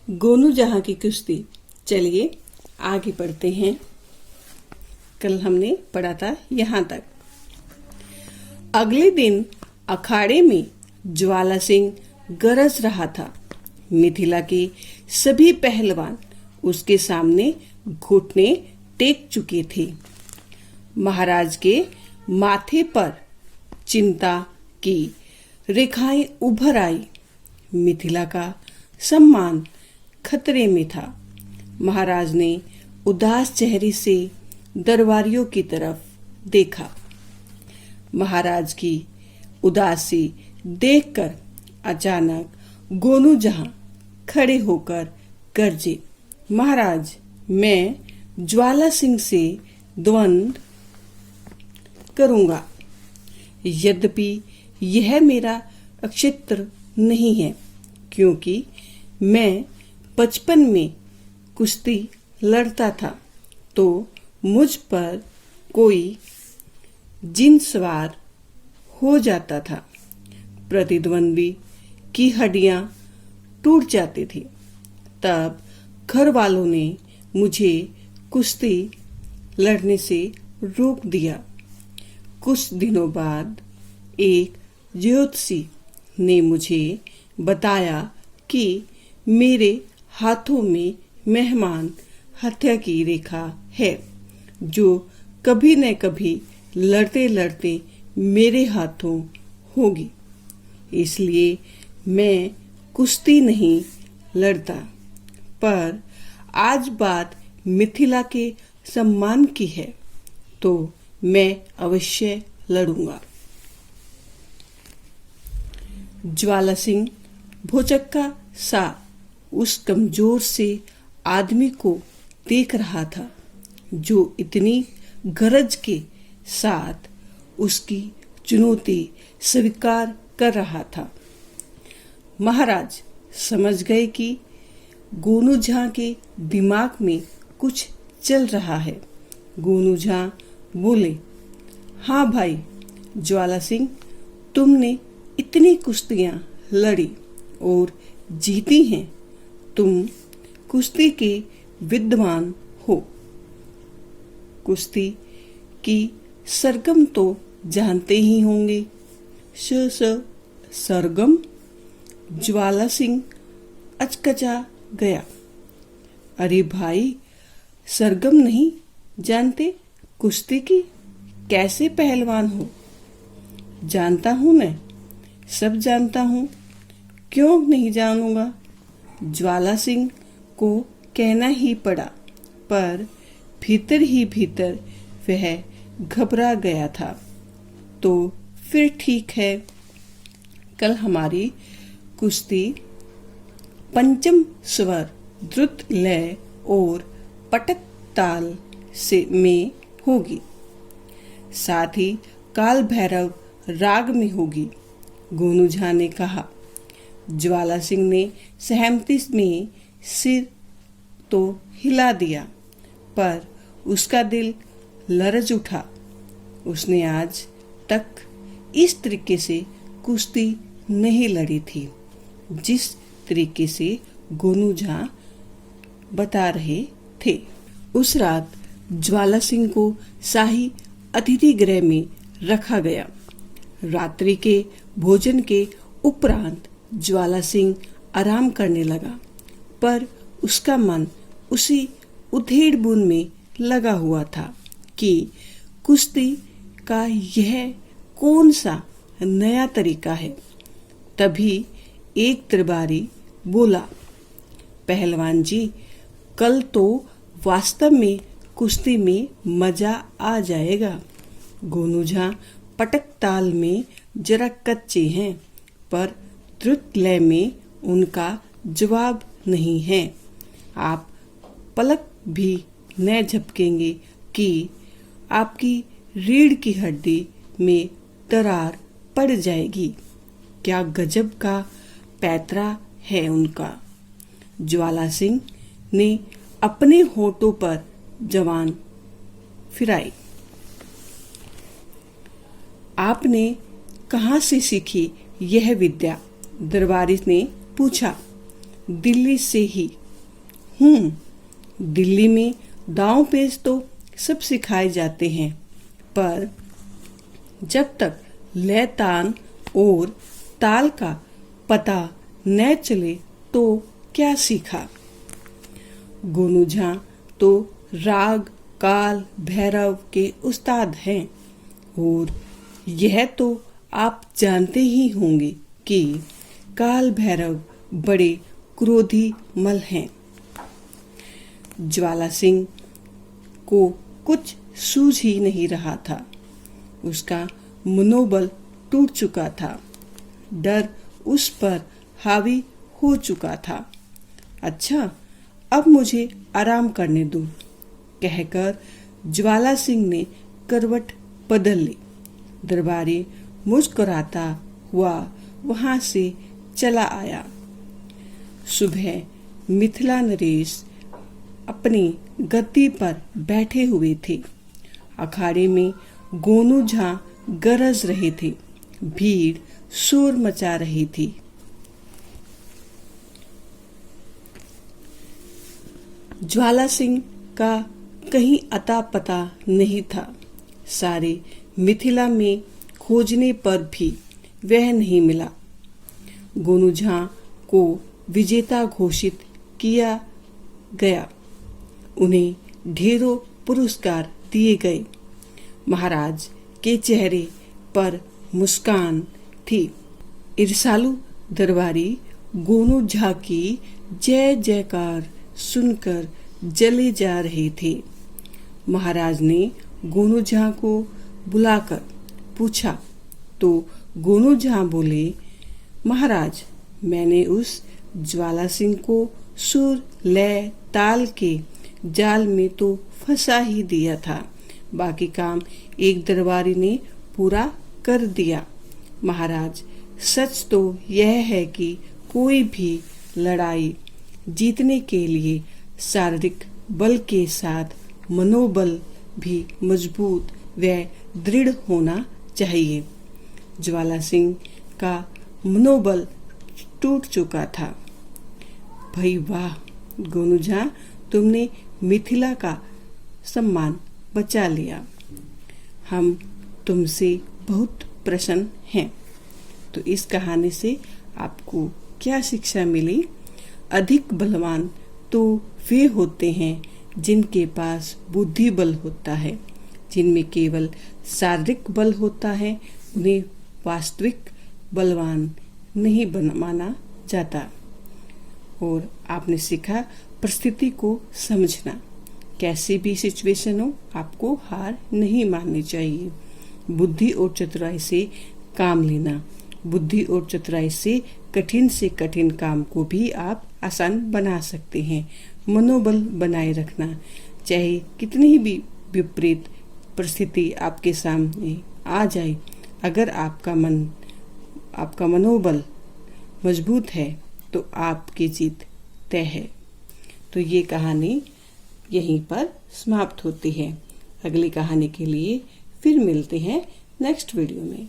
गोनू जहां की कुश्ती। चलिए आगे बढ़ते हैं। कल हमने पढ़ा था यहाँ तक। अगले दिन अखाड़े में ज्वाला सिंह गरज रहा था। मिथिला के सभी पहलवान उसके सामने घुटने टेक चुके थे। महाराज के माथे पर चिंता की रेखाएं उभर आई। मिथिला का सम्मान खतरे में था। महाराज ने उदास चेहरे से दरबारियों की तरफ देखा। महाराज की उदासी देखकर अचानक गोनू जहां खड़े होकर गरजे, महाराज, मैं ज्वाला सिंह से द्वंद्व करूंगा। यद्यपि यह मेरा क्षेत्र नहीं है, क्योंकि मैं बचपन में कुश्ती लड़ता था तो मुझ पर कोई जिन सवार हो जाता था। प्रतिद्वंदी की हड्डियां टूट जाती थी। तब घर वालों ने मुझे कुश्ती लड़ने से रोक दिया। कुछ दिनों बाद एक ज्योतिषी ने मुझे बताया कि मेरे हाथों में मेहमान हत्या की रेखा है, जो कभी न कभी लड़ते लड़ते मेरे हाथों होगी। इसलिए मैं कुश्ती नहीं लड़ता। पर आज बात मिथिला के सम्मान की है तो मैं अवश्य लड़ूंगा। ज्वाला सिंह भौचक्का सा उस कमजोर से आदमी को देख रहा था, जो इतनी गरज के साथ उसकी चुनौती स्वीकार कर रहा था। महाराज समझ गए कि गोनू झा के दिमाग में कुछ चल रहा है। गोनू झा बोले, हाँ भाई ज्वाला सिंह, तुमने इतनी कुश्तियां लड़ी और जीती हैं। तुम कुश्ती के विद्वान हो। कुश्ती की सरगम तो जानते ही होंगे। सरगम? ज्वाला सिंह अचकचा गया। अरे भाई, सरगम नहीं जानते कुश्ती की? कैसे पहलवान हो? जानता हूं, मैं सब जानता हूं। क्यों नहीं जानूंगा? ज्वाला सिंह को कहना ही पड़ा, पर भीतर ही भीतर वह घबरा गया था। तो फिर ठीक है। कल हमारी कुश्ती पंचम स्वर, द्रुत लय और पटक ताल से में होगी। साथ ही काल भैरव राग में होगी, गोनू झा ने कहा। ज्वाला सिंह ने सहमति में सिर तो हिला दिया, पर उसका दिल लरज उठा। उसने आज तक इस तरीके से कुश्ती नहीं लड़ी थी, जिस तरीके से गोनू झा बता रहे थे। उस रात ज्वाला सिंह को शाही अतिथि गृह में रखा गया। रात्रि के भोजन के उपरांत ज्वाला सिंह आराम करने लगा, पर उसका मन उसी उधेड़-बुन में लगा हुआ था कि कुश्ती का यह कौन सा नया तरीका है। तभी एक दरबारी बोला, पहलवान जी, कल तो वास्तव में कुश्ती में मजा आ जाएगा। गोनू झा पटक ताल में जरा कच्चे हैं, पर द्रुत लय में उनका जवाब नहीं है। आप पलक भी न झपकेंगे कि आपकी रीढ़ की हड्डी में दरार पड़ जाएगी। क्या गजब का पैतरा है उनका। ज्वाला सिंह ने अपने होठों पर जवान फिराई। आपने कहाँ से सीखी यह विद्या? दरबारी ने पूछा। दिल्ली से ही। दिल्ली में दांव पेच तो सब सिखाए जाते हैं, पर जब तक लय तान और ताल का पता न चले तो क्या सीखा। गोनू झा तो राग काल भैरव के उस्ताद हैं, और यह तो आप जानते ही होंगे कि काल भैरव बड़े क्रोधी मल हैं। ज्वाला सिंह को कुछ सूझ ही नहीं रहा था। उसका मनोबल टूट चुका था, डर उस पर हावी हो चुका था। अच्छा, अब मुझे आराम करने दो, कहकर ज्वाला सिंह ने करवट बदल ली। दरबारी मुस्कुराता हुआ वहां से चला आया। सुबह मिथिला नरेश अपनी गद्दी पर बैठे हुए थे। अखाड़े में गोनू झा गरज रहे थे। भीड़ शोर मचा रही थी। ज्वाला सिंह का कहीं अता पता नहीं था। सारे मिथिला में खोजने पर भी वह नहीं मिला। गोनू झा को विजेता घोषित किया गया। उन्हें ढेरों पुरस्कार दिए गए। महाराज के चेहरे पर मुस्कान थी। ईर्षालु दरबारी गोनू झा की जय जयकार सुनकर जले जा रहे थे। महाराज ने गोनू झा को बुलाकर पूछा तो गोनू झा बोले, महाराज, मैंने उस ज्वाला सिंह को सुर लय ताल के जाल में तो फंसा ही दिया था। बाकी काम एक दरबारी ने पूरा कर दिया। महाराज, सच तो यह है कि कोई भी लड़ाई जीतने के लिए शारीरिक बल के साथ मनोबल भी मजबूत व दृढ़ होना चाहिए। ज्वाला सिंह का मनोबल टूट चुका था। भाई वाह गोनू झा, तुमने मिथिला का सम्मान बचा लिया। हम तुमसे बहुत प्रसन्न हैं। तो इस कहानी से आपको क्या शिक्षा मिली? अधिक बलवान तो वे होते हैं जिनके पास बुद्धि बल होता है। जिनमें केवल शारीरिक बल होता है उन्हें वास्तविक बलवान नहीं माना जाता। और आपने सीखा परिस्थिति को समझना। कैसी भी सिचुएशन हो, आपको हार नहीं माननी चाहिए। बुद्धि और चतुराई से काम लेना। बुद्धि और चतुराई से कठिन काम को भी आप आसान बना सकते हैं। मनोबल बनाए रखना। चाहे कितनी भी विपरीत परिस्थिति आपके सामने आ जाए, अगर आपका मनोबल मजबूत है तो आपकी जीत तय है। तो ये कहानी यहीं पर समाप्त होती है। अगली कहानी के लिए फिर मिलते हैं नेक्स्ट वीडियो में।